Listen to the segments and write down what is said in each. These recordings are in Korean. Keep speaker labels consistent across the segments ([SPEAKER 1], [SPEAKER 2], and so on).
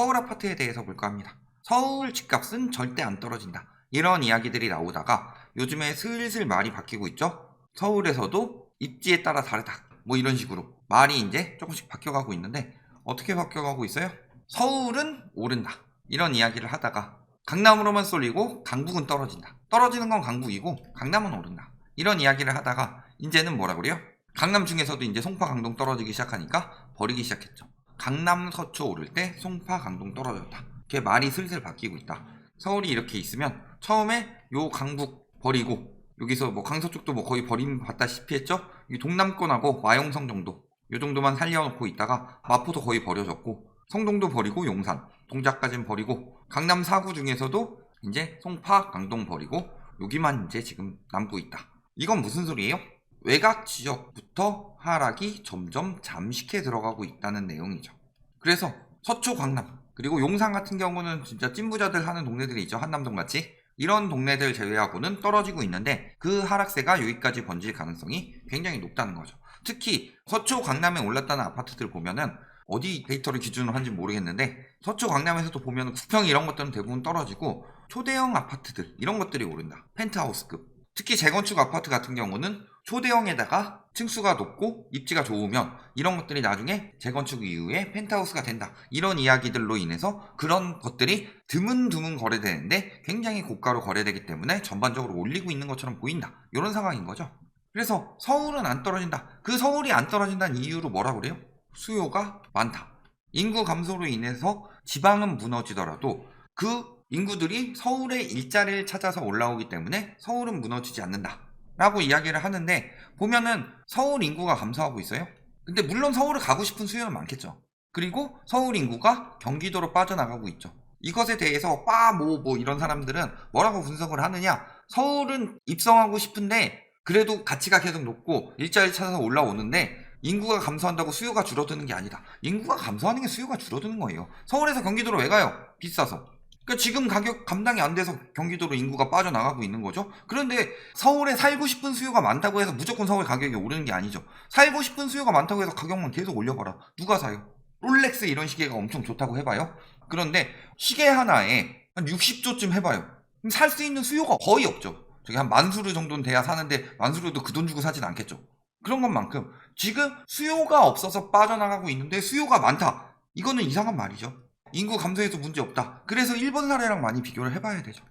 [SPEAKER 1] 서울 아파트에 대해서 볼까 합니다. 서울 집값은 절대 안 떨어진다. 이런 이야기들이 나오다가 요즘에 슬슬 말이 바뀌고 있죠. 서울에서도 입지에 따라 다르다. 뭐 이런 식으로 말이 이제 조금씩 바뀌어가고 있는데 어떻게 바뀌어가고 있어요? 서울은 오른다. 이런 이야기를 하다가 강남으로만 쏠리고 강북은 떨어진다. 떨어지는 건 강북이고 강남은 오른다. 이런 이야기를 하다가 이제는 뭐라 그래요? 강남 중에서도 이제 송파 강동 떨어지기 시작하니까 버리기 시작했죠. 강남 서초 오를 때 송파 강동 떨어졌다. 이렇게 말이 슬슬 바뀌고 있다. 서울이 이렇게 있으면 처음에 요 강북 버리고 여기서 뭐 강서 쪽도 뭐 거의 버림받다시피 했죠. 이 동남권하고 마용성 정도 요 정도만 살려놓고 있다가 마포도 거의 버려졌고 성동도 버리고 용산 동작까지는 버리고 강남 4구 중에서도 이제 송파 강동 버리고 여기만 이제 지금 남고 있다. 이건 무슨 소리예요? 외곽 지역부터 하락이 점점 잠식해 들어가고 있다는 내용이죠. 그래서 서초 강남 그리고 용산 같은 경우는 진짜 찐부자들 하는 동네들이 있죠. 한남동 같이 이런 동네들 제외하고는 떨어지고 있는데 그 하락세가 여기까지 번질 가능성이 굉장히 높다는 거죠. 특히 서초 강남에 올랐다는 아파트들 보면은 어디 데이터를 기준으로 한지 모르겠는데 서초 강남에서도 보면 9평 이런 것들은 대부분 떨어지고 초대형 아파트들 이런 것들이 오른다. 펜트하우스급. 특히 재건축 아파트 같은 경우는 초대형에다가 층수가 높고 입지가 좋으면 이런 것들이 나중에 재건축 이후에 펜트하우스가 된다. 이런 이야기들로 인해서 그런 것들이 드문드문 거래되는데 굉장히 고가로 거래되기 때문에 전반적으로 올리고 있는 것처럼 보인다. 이런 상황인 거죠. 그래서 서울은 안 떨어진다. 그 서울이 안 떨어진다는 이유로 뭐라 그래요? 수요가 많다. 인구 감소로 인해서 지방은 무너지더라도 그 인구들이 서울의 일자리를 찾아서 올라오기 때문에 서울은 무너지지 않는다 라고 이야기를 하는데 보면은 서울 인구가 감소하고 있어요. 근데 물론 서울을 가고 싶은 수요는 많겠죠. 그리고 서울 인구가 경기도로 빠져나가고 있죠. 이것에 대해서 뭐 이런 사람들은 뭐라고 분석을 하느냐, 서울은 입성하고 싶은데 그래도 가치가 계속 높고 일자리 찾아서 올라오는데 인구가 감소한다고 수요가 줄어드는 게 아니다. 인구가 감소하는 게 수요가 줄어드는 거예요. 서울에서 경기도로 왜 가요? 비싸서. 그러니까 지금 가격 감당이 안 돼서 경기도로 인구가 빠져나가고 있는 거죠. 그런데 서울에 살고 싶은 수요가 많다고 해서 무조건 서울 가격이 오르는 게 아니죠. 살고 싶은 수요가 많다고 해서 가격만 계속 올려봐라. 누가 사요? 롤렉스 이런 시계가 엄청 좋다고 해봐요. 그런데 시계 하나에 한 60조쯤 해봐요. 살 수 있는 수요가 거의 없죠. 저기 한 만수르 정도는 돼야 사는데 만수르도 그 돈 주고 사진 않겠죠. 그런 것만큼 지금 수요가 없어서 빠져나가고 있는데 수요가 많다. 이거는 이상한 말이죠. 인구 감소해도 문제 없다. 그래서 일본 사례랑 많이 비교를 해봐야 되죠.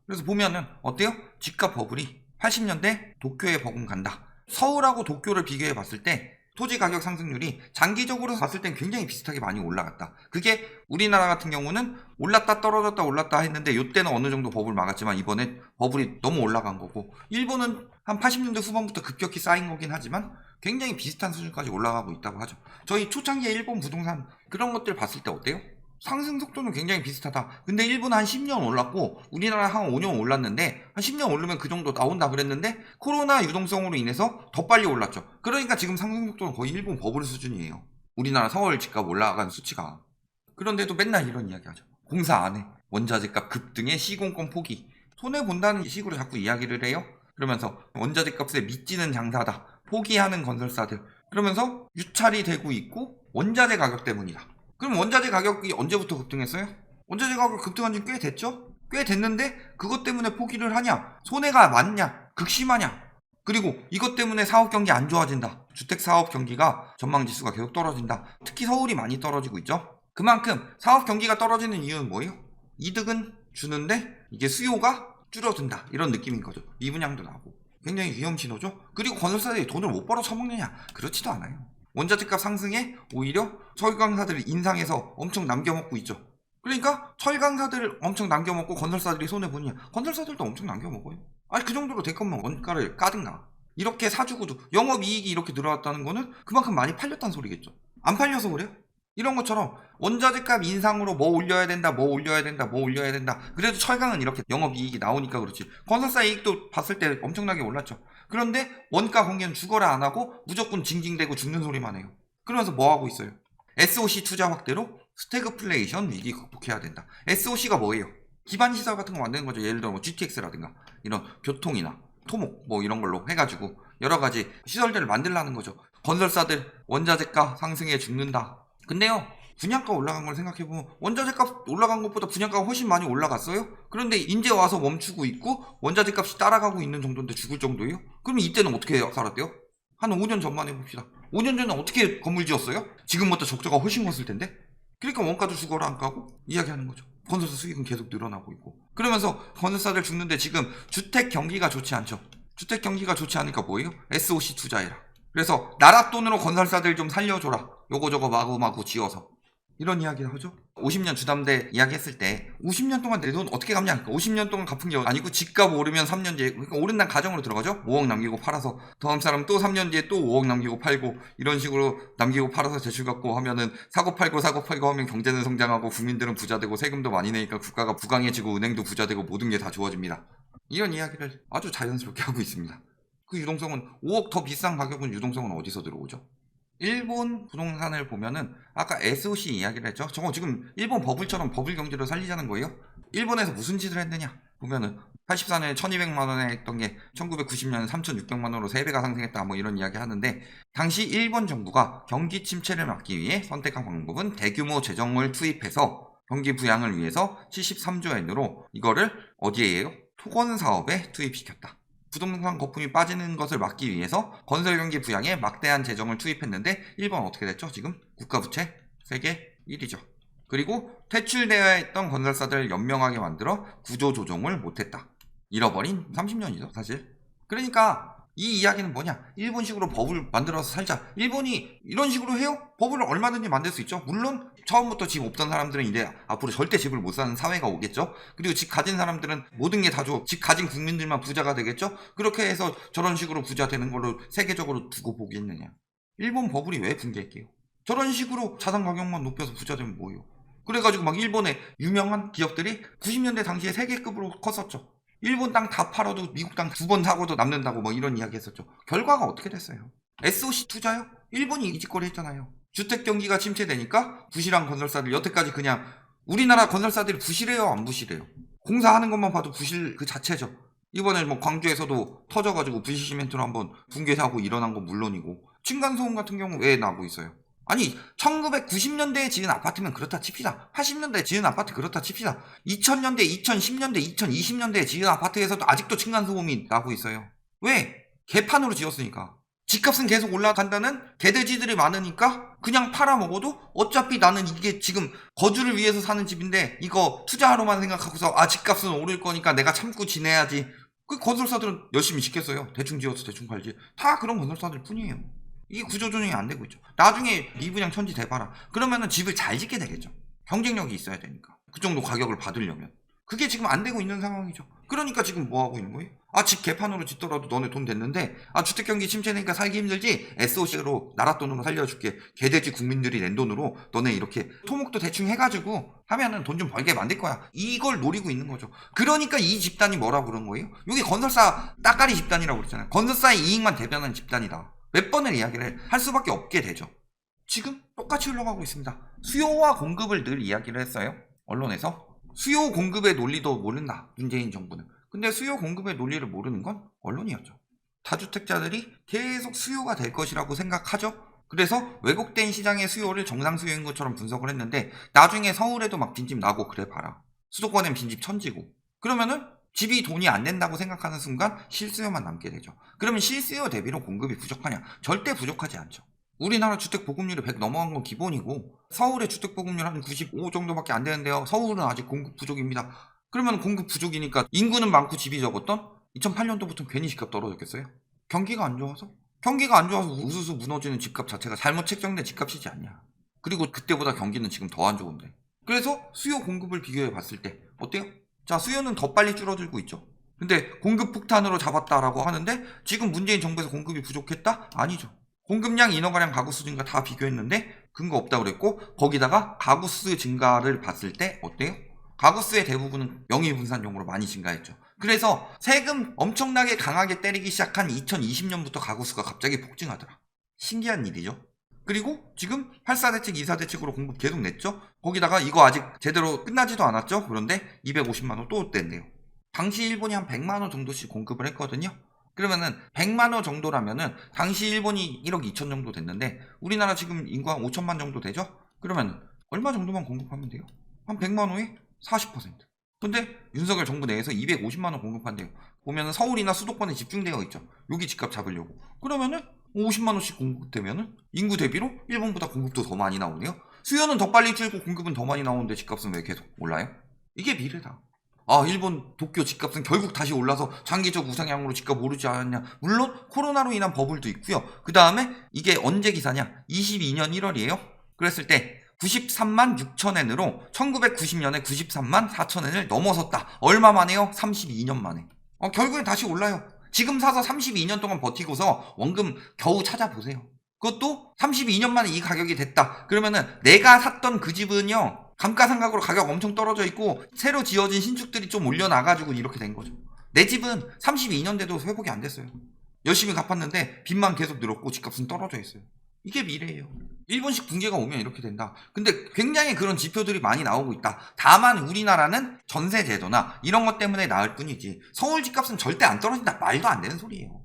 [SPEAKER 1] 그래서 보면은 어때요? 집값 버블이 80년대 도쿄에 버금 간다. 서울하고 도쿄를 비교해 봤을 때 토지 가격 상승률이 장기적으로 봤을 땐 굉장히 비슷하게 많이 올라갔다. 그게 우리나라 같은 경우는 올랐다 떨어졌다 올랐다 했는데 이때는 어느 정도 버블 막았지만 이번에 버블이 너무 올라간 거고, 일본은 한 80년대 후반부터 급격히 쌓인 거긴 하지만 굉장히 비슷한 수준까지 올라가고 있다고 하죠. 저희 초창기에 일본 부동산 그런 것들 봤을 때 어때요? 상승 속도는 굉장히 비슷하다. 근데 일본은 한 10년 올랐고 우리나라 한 5년 올랐는데 한 10년 오르면 그 정도 나온다 그랬는데 코로나 유동성으로 인해서 더 빨리 올랐죠. 그러니까 지금 상승 속도는 거의 일본 버블 수준이에요. 우리나라 서울 집값 올라간 수치가. 그런데도 맨날 이런 이야기 하죠. 공사 안 해. 원자재값 급등에 시공권 포기. 손해본다는 식으로 자꾸 이야기를 해요. 그러면서 원자재값에 미치는 장사다. 포기하는 건설사들. 그러면서 유찰이 되고 있고 원자재 가격 때문이다. 그럼 원자재 가격이 언제부터 급등했어요? 원자재 가격 급등한 지 꽤 됐죠? 꽤 됐는데 그것 때문에 포기를 하냐? 손해가 많냐? 극심하냐? 그리고 이것 때문에 사업 경기 안 좋아진다. 주택 사업 경기가 전망 지수가 계속 떨어진다. 특히 서울이 많이 떨어지고 있죠? 그만큼 사업 경기가 떨어지는 이유는 뭐예요? 이득은 주는데 이게 수요가 줄어든다. 이런 느낌인 거죠. 미분양도 나고. 굉장히 위험 신호죠? 그리고 건설사들이 돈을 못 벌어 처먹느냐? 그렇지도 않아요. 원자재값 상승에 오히려 철강사들이 인상해서 엄청 남겨먹고 있죠. 그러니까 철강사들을 엄청 남겨먹고 건설사들이 손해보느냐? 건설사들도 엄청 남겨먹어요. 아니 그 정도로 될 거면 원가를 까든가. 이렇게 사주고도 영업이익이 이렇게 늘어났다는 거는 그만큼 많이 팔렸다는 소리겠죠. 안 팔려서 그래요? 이런 것처럼 원자재값 인상으로 뭐 올려야 된다, 뭐 올려야 된다, 뭐 올려야 된다. 그래도 철강은 이렇게 영업이익이 나오니까 그렇지. 건설사 이익도 봤을 때 엄청나게 올랐죠. 그런데 원가 공개는 죽어라 안 하고 무조건 징징대고 죽는 소리만 해요. 그러면서 뭐 하고 있어요? SOC 투자 확대로 스태그플레이션 위기 극복해야 된다. SOC가 뭐예요? 기반 시설 같은 거 만드는 거죠. 예를 들어 뭐 GTX라든가 이런 교통이나 토목 뭐 이런 걸로 해가지고 여러 가지 시설들을 만들라는 거죠. 건설사들 원자재가 상승에 죽는다. 근데요, 분양가 올라간 걸 생각해보면 원자재 값 올라간 것보다 분양가가 훨씬 많이 올라갔어요? 그런데 이제 와서 멈추고 있고 원자재 값이 따라가고 있는 정도인데 죽을 정도예요? 그럼 이때는 어떻게 살았대요? 한 5년 전만 해봅시다. 5년 전에 어떻게 건물 지었어요? 지금보다 적자가 훨씬 컸을 텐데? 그러니까 원가도 죽어라 안 까고 이야기하는 거죠. 건설사 수익은 계속 늘어나고 있고. 그러면서 건설사들 죽는데 지금 주택 경기가 좋지 않죠. 주택 경기가 좋지 않으니까 뭐예요? SOC 투자해라. 그래서 나라 돈으로 건설사들 좀 살려줘라. 요거저거 마구마구 지어서. 이런 이야기를 하죠. 50년 주담대 이야기 했을 때 50년 동안 내 돈 어떻게 갚냐. 그러니까 50년 동안 갚은 게 아니고 집값 오르면 3년 뒤에, 그러니까 오른다는 가정으로 들어가죠. 5억 남기고 팔아서 다음 사람 또 3년 뒤에 또 5억 남기고 팔고 이런 식으로 남기고 팔아서 대출 갚고 하면은 사고 팔고 하면 경제는 성장하고 국민들은 부자되고 세금도 많이 내니까 국가가 부강해지고 은행도 부자되고 모든 게 다 좋아집니다. 이런 이야기를 아주 자연스럽게 하고 있습니다. 그 유동성은 5억 더 비싼 가격은 유동성은 어디서 들어오죠? 일본 부동산을 보면은 아까 SOC 이야기를 했죠. 저거 지금 일본 버블처럼 버블 경제를 살리자는 거예요. 일본에서 무슨 짓을 했느냐 보면은 84년에 1200만 원에 했던 게 1990년에 3600만 원으로 3배가 상승했다 뭐 이런 이야기 하는데, 당시 일본 정부가 경기 침체를 막기 위해 선택한 방법은 대규모 재정을 투입해서 경기 부양을 위해서 73조 엔으로 이거를 어디에요? 토건 사업에 투입시켰다. 부동산 거품이 빠지는 것을 막기 위해서 건설 경기 부양에 막대한 재정을 투입했는데 일본 어떻게 됐죠? 지금 국가부채 세계 1위죠. 그리고 퇴출되어야 했던 건설사들을 연명하게 만들어 구조 조정을 못했다. 잃어버린 30년이죠 사실. 그러니까 이 이야기는 뭐냐, 일본식으로 버블 만들어서 살자. 일본이 이런 식으로 해요? 버블을 얼마든지 만들 수 있죠. 물론 처음부터 집 없던 사람들은 이제 앞으로 절대 집을 못 사는 사회가 오겠죠. 그리고 집 가진 사람들은 모든 게 다 좋아. 집 가진 국민들만 부자가 되겠죠. 그렇게 해서 저런 식으로 부자 되는 걸로 세계적으로 두고 보겠느냐. 일본 버블이 왜 붕괴했게요? 저런 식으로 자산 가격만 높여서 부자 되면 뭐예요? 그래가지고 막 일본의 유명한 기업들이 90년대 당시에 세계급으로 컸었죠. 일본 땅 다 팔아도 미국 땅 2번 사고도 남는다고 뭐 이런 이야기 했었죠. 결과가 어떻게 됐어요? SOC 투자요? 일본이 이 짓거리 했잖아요. 주택 경기가 침체되니까 부실한 건설사들, 여태까지 그냥 우리나라 건설사들이 부실해요 안 부실해요? 공사하는 것만 봐도 부실 그 자체죠. 이번에 뭐 광주에서도 터져가지고 부실시멘트로 한번 붕괴 사고 일어난 건 물론이고, 층간소음 같은 경우 왜 나고 있어요? 아니 1990년대에 지은 아파트면 그렇다 칩시다. 80년대에 지은 아파트 그렇다 칩시다. 2000년대, 2010년대, 2020년대에 지은 아파트에서도 아직도 층간소음이 나고 있어요. 왜? 개판으로 지었으니까. 집값은 계속 올라간다는 개돼지들이 많으니까 그냥 팔아먹어도 어차피 나는 이게 지금 거주를 위해서 사는 집인데 이거 투자하러만 생각하고서 집값은 오를 거니까 내가 참고 지내야지. 그 건설사들은 열심히 짓겠어요. 대충 지어서 대충 팔지. 다 그런 건설사들 뿐이에요. 이게 구조조정이 안 되고 있죠. 나중에 미분양 천지 대봐라. 그러면은 집을 잘 짓게 되겠죠. 경쟁력이 있어야 되니까. 그 정도 가격을 받으려면. 그게 지금 안 되고 있는 상황이죠. 그러니까 지금 뭐 하고 있는 거예요? 집 개판으로 짓더라도 너네 돈 됐는데 주택 경기 침체니까 살기 힘들지? SOC로 나라 돈으로 살려줄게. 개돼지 국민들이 낸 돈으로 너네 이렇게 토목도 대충 해가지고 하면은 돈 좀 벌게 만들 거야. 이걸 노리고 있는 거죠. 그러니까 이 집단이 뭐라고 그런 거예요? 이게 건설사 따까리 집단이라고 그랬잖아요. 건설사의 이익만 대변하는 집단이다. 몇 번을 이야기를 할 수밖에 없게 되죠. 지금 똑같이 흘러가고 있습니다. 수요와 공급을 늘 이야기를 했어요. 언론에서. 수요 공급의 논리도 모른다. 문재인 정부는. 근데 수요 공급의 논리를 모르는 건 언론이었죠. 다주택자들이 계속 수요가 될 것이라고 생각하죠. 그래서 왜곡된 시장의 수요를 정상 수요인 것처럼 분석을 했는데 나중에 서울에도 막 빈집 나고 그래 봐라. 수도권엔 빈집 천지고. 그러면은 집이 돈이 안 된다고 생각하는 순간 실수요만 남게 되죠. 그러면 실수요 대비로 공급이 부족하냐? 절대 부족하지 않죠. 우리나라 주택 보급률이 100 넘어간 건 기본이고 서울의 주택 보급률 한 95 정도밖에 안 되는데요. 서울은 아직 공급 부족입니다. 그러면 공급 부족이니까 인구는 많고 집이 적었던 2008년도부터 괜히 집값 떨어졌겠어요? 경기가 안 좋아서? 경기가 안 좋아서 우수수 무너지는 집값 자체가 잘못 책정된 집값이지 않냐. 그리고 그때보다 경기는 지금 더 안 좋은데. 그래서 수요 공급을 비교해 봤을 때 어때요? 자, 수요는 더 빨리 줄어들고 있죠. 근데 공급 폭탄으로 잡았다라고 하는데 지금 문재인 정부에서 공급이 부족했다? 아니죠. 공급량, 인허가량, 가구수 증가 다 비교했는데 근거 없다고 그랬고, 거기다가 가구수 증가를 봤을 때 어때요? 가구수의 대부분은 명의분산용으로 많이 증가했죠. 그래서 세금 엄청나게 강하게 때리기 시작한 2020년부터 가구수가 갑자기 폭증하더라. 신기한 일이죠. 그리고 지금 84대책, 24대책으로 공급 계속 냈죠. 거기다가 이거 아직 제대로 끝나지도 않았죠. 그런데 250만원 또 냈네요. 당시 일본이 한 100만원 정도씩 공급을 했거든요. 그러면은 100만원 정도라면은 당시 일본이 1억 2천 정도 됐는데 우리나라 지금 인구 한 5천만 정도 되죠? 그러면 얼마 정도만 공급하면 돼요? 한 100만 호에 40%. 근데 윤석열 정부 내에서 250만 원 공급한대요. 보면은 서울이나 수도권에 집중되어 있죠. 여기 집값 잡으려고. 그러면은 50만 원씩 공급되면은 인구 대비로 일본보다 공급도 더 많이 나오네요. 수요는 더 빨리 줄고 공급은 더 많이 나오는데 집값은 왜 계속 올라요? 이게 미래다. 아, 일본 도쿄 집값은 결국 다시 올라서 장기적 우상향으로 집값 오르지 않았냐. 물론 코로나로 인한 버블도 있고요. 그 다음에 이게 언제 기사냐. 22년 1월이에요. 그랬을 때 93만 6천엔으로 1990년에 93만 4천엔을 넘어섰다. 얼마 만에요? 32년 만에. 결국엔 다시 올라요. 지금 사서 32년 동안 버티고서 원금 겨우 찾아보세요. 그것도 32년 만에 이 가격이 됐다. 그러면은 내가 샀던 그 집은요, 감가상각으로 가격 엄청 떨어져 있고 새로 지어진 신축들이 좀 올려놔가지고 이렇게 된 거죠. 내 집은 32년 돼도 회복이 안 됐어요. 열심히 갚았는데 빚만 계속 늘었고 집값은 떨어져 있어요. 이게 미래예요. 일본식 붕괴가 오면 이렇게 된다. 근데 굉장히 그런 지표들이 많이 나오고 있다. 다만 우리나라는 전세 제도나 이런 것 때문에 나을 뿐이지 서울 집값은 절대 안 떨어진다. 말도 안 되는 소리예요.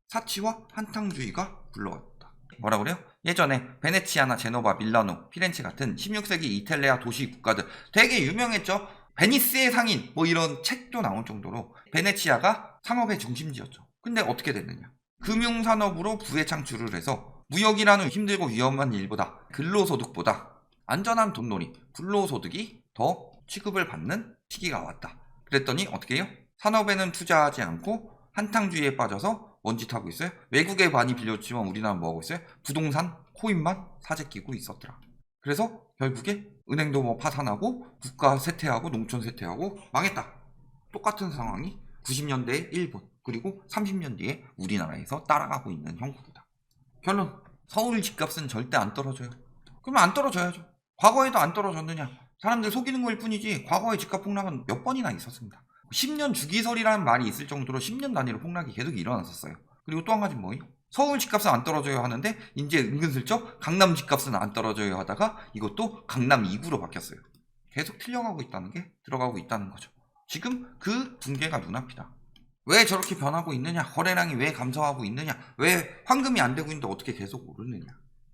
[SPEAKER 1] 사치와 한탕주의가 불러왔다. 뭐라 그래요? 예전에 베네치아나 제노바, 밀라노, 피렌체 같은 16세기 이탈리아 도시 국가들 되게 유명했죠. 베니스의 상인 뭐 이런 책도 나올 정도로 베네치아가 상업의 중심지였죠. 근데 어떻게 됐느냐? 금융산업으로 부의 창출을 해서 무역이라는 힘들고 위험한 일보다 근로소득보다 안전한 돈놀이, 불로소득이 더 취급을 받는 시기가 왔다. 그랬더니 어떻게 해요? 산업에는 투자하지 않고 한탕주의에 빠져서 뭔짓 하고 있어요? 외국에 많이 빌려주지만 우리나라는 뭐 하고 있어요? 부동산, 코인만 사재 끼고 있었더라. 그래서 결국에 은행도 뭐 파산하고 국가 쇠퇴하고 농촌 쇠퇴하고 망했다. 똑같은 상황이 90년대에 일본 그리고 30년 뒤에 우리나라에서 따라가고 있는 형국이다. 결론, 서울 집값은 절대 안 떨어져요. 그러면 안 떨어져야죠. 과거에도 안 떨어졌느냐? 사람들 속이는 거일 뿐이지 과거의 집값 폭락은 몇 번이나 있었습니다. 10년 주기설이라는 말이 있을 정도로 10년 단위로 폭락이 계속 일어났었어요. 그리고 또 한 가지 뭐예요? 서울 집값은 안 떨어져요 하는데 이제 은근슬쩍 강남 집값은 안 떨어져요 하다가 이것도 강남 2구로 바뀌었어요. 계속 틀려가고 있다는 게 들어가고 있다는 거죠. 지금 그 붕괴가 눈앞이다. 왜 저렇게 변하고 있느냐? 거래량이 왜 감소하고 있느냐? 왜 황금이 안 되고 있는데 어떻게 계속 오르느냐?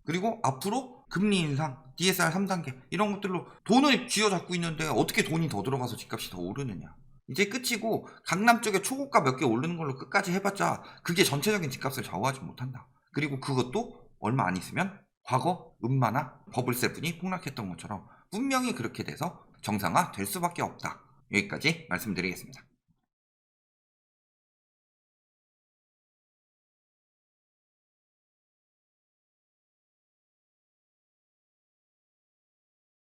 [SPEAKER 1] 그리고 앞으로 금리 인상, DSR 3단계 이런 것들로 돈을 쥐어잡고 있는데 어떻게 돈이 더 들어가서 집값이 더 오르느냐? 이제 끝이고 강남 쪽에 초고가 몇 개 오르는 걸로 끝까지 해봤자 그게 전체적인 집값을 좌우하지 못한다. 그리고 그것도 얼마 안 있으면 과거 음마나 버블세븐이 폭락했던 것처럼 분명히 그렇게 돼서 정상화 될 수밖에 없다. 여기까지 말씀드리겠습니다.